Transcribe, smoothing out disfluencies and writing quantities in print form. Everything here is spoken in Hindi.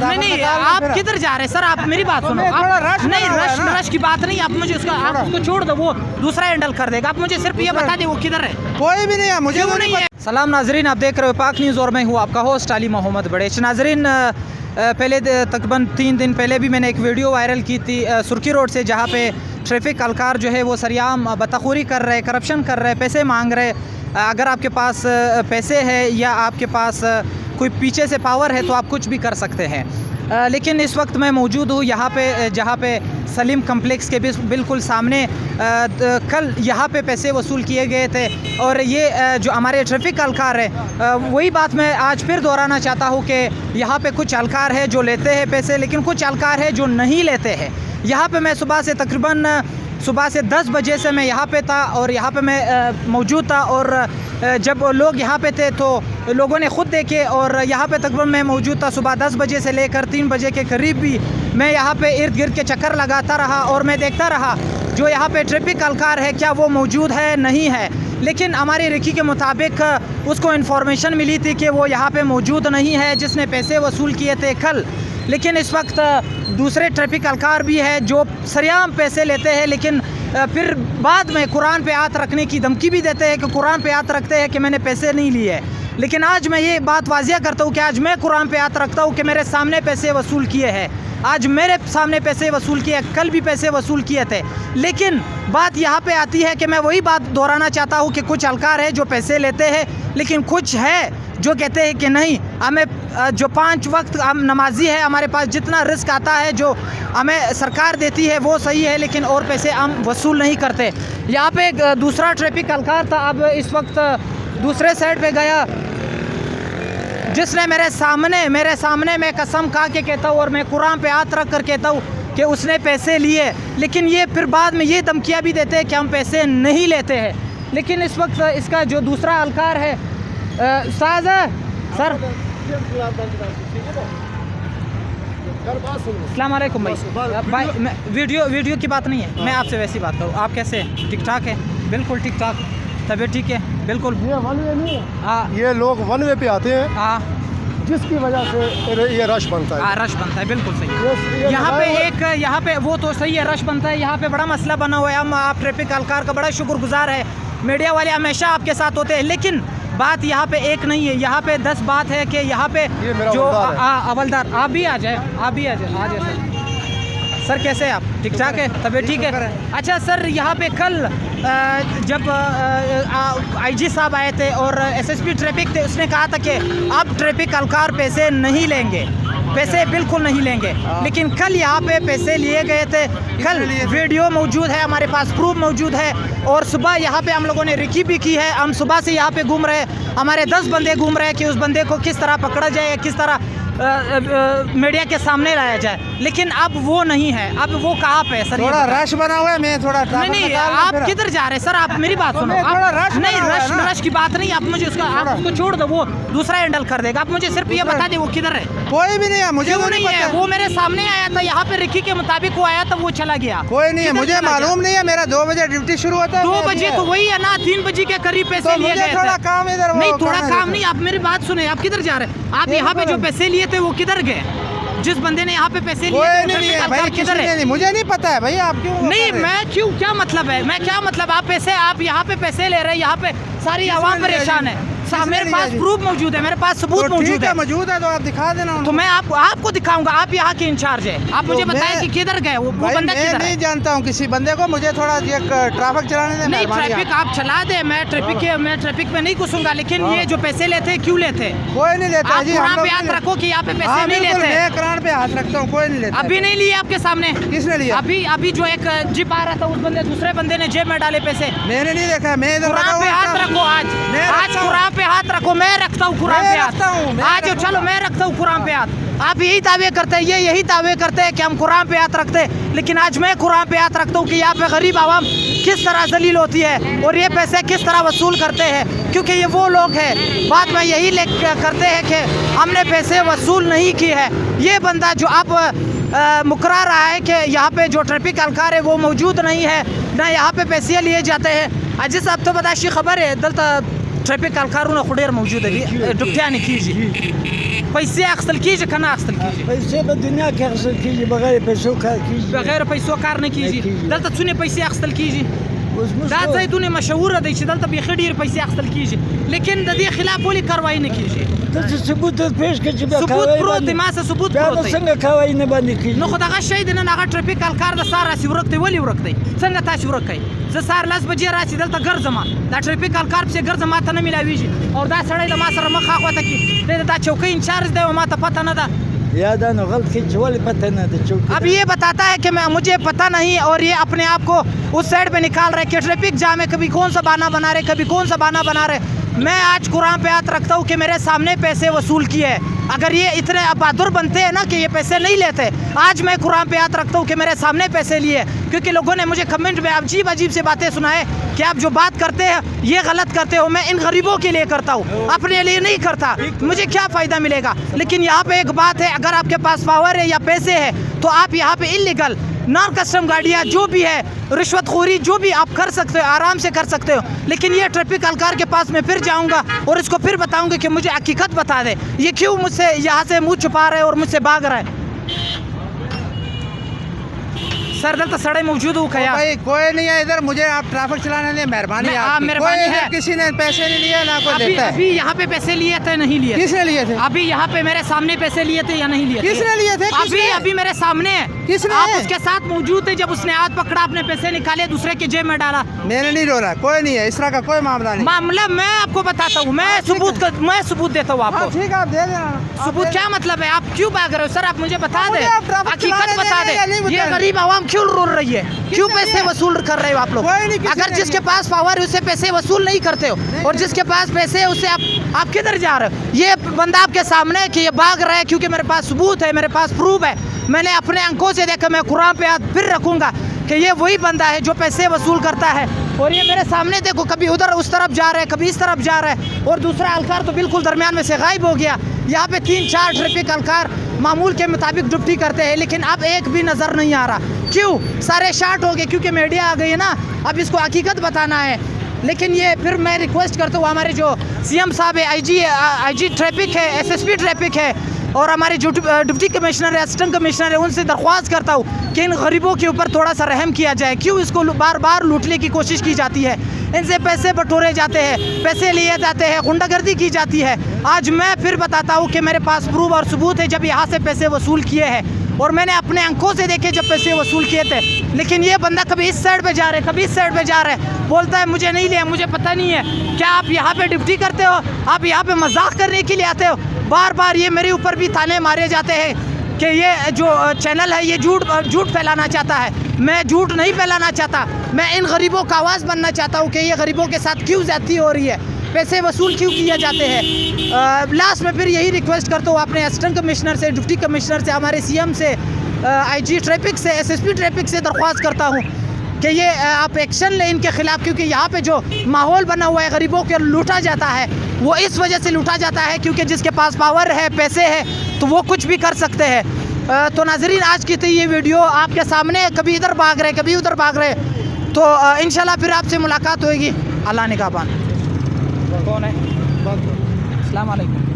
नहीं नहीं, आप किधर जा रहे हैं सर? आप मेरी बात सुनो। आप नहीं, रश की बात नहीं, आप मुझे उसका, आप उसको छोड़ दो, वो दूसरा हैंडल कर देगा। आप मुझे सिर्फ ये बता दे वो किधर है। कोई भी नहीं है, मुझे क्यों नहीं है? सलाम नाजरीन, आप देख रहे हो पाक न्यूज़ और मैं हूँ आपका होस्ट अली मोहम्मद बड़ेच। नाजरीन, पहले तकरीबन 3 दिन पहले भी मैंने एक वीडियो वायरल की थी सुर्खी रोड से, जहाँ पे ट्रैफिक अलकार जो है वो सरियाम बतखोरी कर रहे, करप्शन कर रहे, पैसे मांग रहे। अगर आपके पास पैसे है या आपके पास कोई पीछे से पावर है तो आप कुछ भी कर सकते हैं। लेकिन इस वक्त मैं मौजूद हूँ यहाँ पे, जहाँ पे सलीम कम्प्लेक्स के बिल्कुल सामने कल यहाँ पे पैसे वसूल किए गए थे। और ये जो हमारे ट्रैफिक अलकार है, वही बात मैं आज फिर दोहराना चाहता हूँ कि यहाँ पे कुछ अलकार है जो लेते हैं पैसे, लेकिन कुछ अलकार है जो नहीं लेते हैं। यहाँ पे मैं सुबह से 10 बजे से मैं यहाँ पे था और यहाँ पे मैं मौजूद था। और जब लोग यहाँ पे थे तो लोगों ने ख़ुद देखे, और यहाँ पे तकरीबन मैं मौजूद था सुबह 10 बजे से लेकर 3 बजे के करीब भी मैं यहाँ पे इर्द गिर्द के चक्कर लगाता रहा और मैं देखता रहा जो यहाँ पे ट्रैफिक अलकार है क्या वो मौजूद है, नहीं है। लेकिन हमारी रिकी के मुताबिक उसको इन्फॉर्मेशन मिली थी कि वो यहाँ पे मौजूद नहीं है जिसने पैसे वसूल किए थे कल। लेकिन इस वक्त दूसरे ट्रैफिक अलकार भी है जो सरेआम पैसे लेते हैं, लेकिन फिर बाद में कुरान पे हाथ रखने की धमकी भी देते हैं कि कुरान पे हाथ रखते हैं कि मैंने पैसे नहीं लिए। लेकिन आज मैं ये बात वाजिया करता हूँ कि आज मैं कुरान पे हाथ रखता हूँ कि मेरे सामने पैसे वसूल किए हैं, आज मेरे सामने पैसे वसूल किए, कल भी पैसे वसूल किए थे। लेकिन बात यहाँ पे आती है कि मैं वही बात दोहराना चाहता हूँ कि कुछ अलकार है जो पैसे लेते हैं, लेकिन कुछ है जो कहते हैं कि नहीं, हमें जो 5 वक्त हम नमाजी है, हमारे पास जितना रिस्क आता है जो हमें सरकार देती है वो सही है, लेकिन और पैसे हम वसूल नहीं करते। यहाँ पे एक दूसरा ट्रैफिक अलकार था, अब इस वक्त दूसरे साइड पे गया, जिसने मेरे सामने मैं कसम खा के कहता हूँ और मैं कुरान पे हाथ रख कर कहता हूँ कि उसने पैसे लिए। लेकिन ये फिर बाद में ये धमकियाँ भी देते हैं कि हम पैसे नहीं लेते हैं। लेकिन इस वक्त इसका जो दूसरा अलकार है सर, अस्सलाम वालेकुम भाई, वीडियो की बात नहीं है, मैं आपसे वैसी बात करूँ। आप कैसे हैं? ठीक ठाक है? बिल्कुल ठीक ठाक, तबीयत ठीक है? बिल्कुल। ये वन वे नहीं है, हाँ, ये लोग वन वे पे आते हैं, हाँ, जिसकी वजह से ये रश बनता है। हाँ, रश बनता है, बिल्कुल सही। यहाँ पे वो तो सही है, रश बनता है। यहाँ पे बड़ा मसला बना हुआ है। हम आप ट्रैफिक अलकार का बड़ा शुक्रगुजार है, मीडिया वाले हमेशा आपके साथ होते हैं। लेकिन बात यहाँ पे एक नहीं है, यहाँ पे 10 बात है कि यहाँ पे जो हवलदार, आप भी आ जाए सर। कैसे हैं आप? ठीक ठाक है? तबीयत ठीक है? अच्छा सर, यहाँ पे कल जब आईजी साहब आए थे और एसएसपी ट्रैफिक थे, उसने कहा था कि अब ट्रैफिक अलकार पैसे नहीं लेंगे, पैसे बिल्कुल नहीं लेंगे। लेकिन कल यहाँ पे पैसे लिए गए थे, कल वीडियो मौजूद है, हमारे पास प्रूफ मौजूद है। और सुबह यहाँ पे हम लोगों ने रिकी भी की है, हम सुबह से यहाँ पे घूम रहे, हमारे 10 बंदे घूम रहे हैं कि उस बंदे को किस तरह पकड़ा जाए, किस तरह मीडिया के सामने लाया जाए। लेकिन अब वो नहीं है, अब वो कहाँ पे सर? थोड़ा रश बना हुआ है, मैं थोड़ा नहीं, आप किधर जा रहे हैं सर? आप मेरी बात सुनो। नहीं, रश की बात नहीं, आप मुझे उसका, आप उसको छोड़ दो, वो दूसरा हैंडल कर देगा। आप मुझे सिर्फ ये बता दे वो किधर है। कोई भी नहीं है, मुझे क्यों नहीं है? वो मेरे सामने आया था, यहाँ पे रिकी के मुताबिक वो आया था, वो चला गया। कोई नहीं है, मुझे मालूम नहीं है, मेरा 2 बजे ड्यूटी शुरू होता है। 2 बजे तो वही है ना, 3 बजे के करीब पैसे लिए गए। थोड़ा काम इधर, नहीं थोड़ा काम नहीं, आप मेरी बात सुने, आप किधर जा रहे हैं? आप यहाँ पे जो पैसे लिए थे वो किधर गए? जिस बंदे ने यहाँ पे पैसे लिए थे किधर है? मुझे नहीं पता है भाई, आप क्यों? नहीं, मैं क्यों, क्या मतलब है? मैं क्या मतलब, आप यहाँ पे पैसे ले रहे हैं, यहाँ पे सारी आवाम परेशान है। मेरे पास प्रूफ मौजूद है, मेरे पास सबूत मौजूद है तो आप दिखा देना। तो मैं आपको दिखाऊंगा, आप यहाँ के इंचार्ज है, आप मुझे बताएं कि किधर गए वो बंदा? मैं नहीं जानता हूँ किसी बंदे को, मुझे थोड़ा ट्रैफिक चलाने दें। नहीं, ट्रैफिक आप चला दे, मैं ट्रैफिक में नहीं घुसूंगा। लेकिन ये जो पैसे लेते क्यों लेते? कोई नहीं लेता जी। कुरान पे हाथ रखो कि यहाँ पे पैसे नहीं लेते। मैं कुरान पे हाथ रखता हूँ, कोई नहीं लेता। अभी नहीं लिए आपके सामने? किसने लिया? अभी जो एक जिप आ रहा था, उस बंदे, दूसरे बंदे ने जेब में डाले पैसे। मैंने नहीं देखा, मैं कुरान पे हाथ रखो, आज कुरान पे हाथ रखो। मैं रखता हूँ कुरान पे हाथ, आज चलो मैं रखता हूँ कुरान पे हाथ। आप यही दावे करते हैं, यही दावे करते हैं कि हम कुरान पे हाथ रखते हैं, लेकिन आज मैं कुरान पे हाथ रखता हूँ कि यहाँ पे गरीब आवाम किस तरह जलील होती है और ये पैसे किस तरह वसूल करते हैं। क्योंकि ये वो लोग हैं, बात में यही करते हैं कि हमने पैसे वसूल नहीं किए हैं। ये बंदा जो आप मुकरा रहा है कि यहाँ पे जो ट्रैफिक अलकार है वो मौजूद नहीं है, ना यहाँ पे पैसे लिए जाते हैं। जिस अब तो बताशी खबर है दलता ट्रैफिक अलकारों खुडेर मौजूद है डुप्टियानी कीजिए पैसे अक्सल कीजिए कना अक्सल कीजिए पैसे पे दुनिया के अक्सल कीजिए बगैर पैसों का कीजिए बगैर पैसों कार नहीं कीजिए दलता सुने पैसे अक्सल कीजिए दादा दुनिया मशहूर है दैश दलता बेखडीर पैसे अक्सल कीजिए लेकिन ददी खिलाफ बोली कार्रवाई नहीं कीजिए तो सबूत पेश कीजिए सबूत प्रोत मा से सबूत प्रोत संग कार्रवाई नहीं बंद कीजिए नो खुदा का शहीद ना नागा ट्रैफिक अलकार द सारा सिवरकते वली वरकते संग ता सिवरकई ज सार लास बजे रासी दलता घर जमा दा ट्रैफिक अलकार से घर जमा ता न मिलावीजी और दा सड़े द मा सर मखा खोता की दे दा चौकी इंचार्ज दे मा ता पता न दा याद आना गलत की वाली पता न दे चौकी अब ये बताता है कि मैं मुझे पता नहीं और ये अपने आप को उस साइड पे निकाल रहे कि ट्रैफिक जाम है कभी कौन सा बहाना बना रहे कभी कौन सा बहाना बना रहे मैं आज कुरान पे हाथ रखता हूँ कि मेरे सामने पैसे वसूल किए अगर ये इतने बहादुर बनते हैं ना कि ये पैसे नहीं लेते आज मैं कुरान पे हाथ रखता हूँ कि मेरे सामने पैसे लिए क्योंकि लोगों ने मुझे कमेंट में अजीब अजीब से बातें सुनाए कि आप जो बात करते हैं ये गलत करते हो मैं इन गरीबों के लिए करता हूँ अपने लिए नहीं करता मुझे क्या फ़ायदा मिलेगा लेकिन यहाँ पे एक बात है अगर आपके पास पावर है या पैसे है तो आप यहाँ पे इलीगल नॉन कस्टम गाड़ियाँ जो भी है रिश्वतखोरी जो भी आप कर सकते हो आराम से कर सकते हो लेकिन ये ट्रैफिक अलकार के पास मैं फिर जाऊंगा और इसको फिर बताऊंगा कि मुझे हकीकत बता दे ये क्यों मुझसे यहाँ से मुँह छुपा रहे और मुझसे भाग रहे हैं सर दल तो सड़े मौजूद हूँ क्या भाई कोई नहीं है इधर मुझे आप ट्रैफिक चलाने लिए मेहरबानी आप मेहरबानी है किसी ने पैसे नहीं लिए ना कोई देता है अभी यहाँ पे पैसे लिए थे नहीं लिए किसने लिए थे अभी यहाँ पे मेरे सामने पैसे लिए थे या नहीं लिए किसने लिए थे अभी अभी मेरे सामने किसने आप उसके साथ मौजूद थे जब उसने हाथ पकड़ा अपने पैसे निकाले दूसरे के जेब में डाला मैंने नहीं रो रहा कोई नहीं है इस तरह का कोई मामला नहीं मामला मैं आपको बताता हूँ मैं सबूत देता हूँ आपको ठीक है आप दे देना सबूत क्या मतलब है आप क्यों भाग रहे हो सर आप मुझे बता दे हकीकत बता दे ये गरीब आवाम क्यों रो रही है क्यों पैसे वसूल कर रहे हो आप लोग अगर जिसके पास पावर है उससे पैसे वसूल नहीं करते हो और जिसके पास पैसे है उससे आप किधर जा रहे हो ये बंदा आपके सामने है कि ये भाग रहा है क्योंकि मेरे पास सबूत है मेरे पास प्रूफ है मैंने अपने अंकों से देखा मैं कुरान पे हाथ फिर रखूंगा कि ये वही बंदा है जो पैसे वसूल करता है और ये मेरे सामने देखो कभी उधर उस तरफ जा रहा है कभी इस तरफ जा रहा है और दूसरा अलकार तो बिल्कुल दरमियान में से गायब हो गया यहाँ पे 3-4 ट्रैफिक अलकार मामूल के मुताबिक ड्यूटी करते हैं लेकिन अब एक भी नज़र नहीं आ रहा क्यों सारे शार्ट हो गए क्योंकि मीडिया आ गई है ना अब इसको हकीकत बताना है लेकिन ये फिर मैं रिक्वेस्ट करता हूँ हमारे जो सीएम साहब है आईजी ट्रैफिक है एसएसपी ट्रैफिक है और हमारे जो डिप्टी कमिश्नर है असिस्टेंट कमिश्नर है उनसे दरख्वास्त करता हूँ कि इन गरीबों के ऊपर थोड़ा सा रहम किया जाए क्यों इसको बार बार लूटने की कोशिश की जाती है इनसे पैसे बटोरे जाते हैं पैसे लिए जाते हैं गुंडागर्दी की जाती है आज मैं फिर बताता हूँ कि मेरे पास प्रूफ और सबूत है जब यहाँ से पैसे वसूल किए हैं और मैंने अपने अंकों से देखे जब पैसे वसूल किए थे लेकिन ये बंदा कभी इस साइड पे जा रहे कभी इस साइड पे जा रहे बोलता है मुझे नहीं लिया मुझे पता नहीं है क्या आप यहाँ पे ड्यूटी करते हो आप यहाँ पे मजाक करने के लिए आते हो बार बार ये मेरे ऊपर भी ताने मारे जाते हैं कि ये जो चैनल है ये झूठ फैलाना चाहता है मैं झूठ नहीं फैलाना चाहता मैं इन गरीबों का आवाज़ बनना चाहता हूँ कि ये गरीबों के साथ क्यों ज्यादती हो रही है पैसे वसूल क्यों किए जाते हैं लास्ट में फिर यही रिक्वेस्ट करता हूँ अपने असिस्टेंट कमिश्नर से डिप्टी कमिश्नर से हमारे सीएम से आईजी ट्रैफिक से एसएसपी ट्रैफिक से दरख्वास्त करता हूँ कि ये आप एक्शन लें इनके खिलाफ़ क्योंकि यहाँ पे जो माहौल बना हुआ है गरीबों को लूटा जाता है वो इस वजह से लूटा जाता है क्योंकि जिसके पास पावर है पैसे है तो वो कुछ भी कर सकते हैं तो नाजरीन आज की थी ये वीडियो आपके सामने कभी इधर भाग रहे कभी उधर भाग रहे तो इंशाल्लाह फिर आपसे मुलाकात होगी अल्लाह निगहबान कौन है अस्सलाम वालेकुम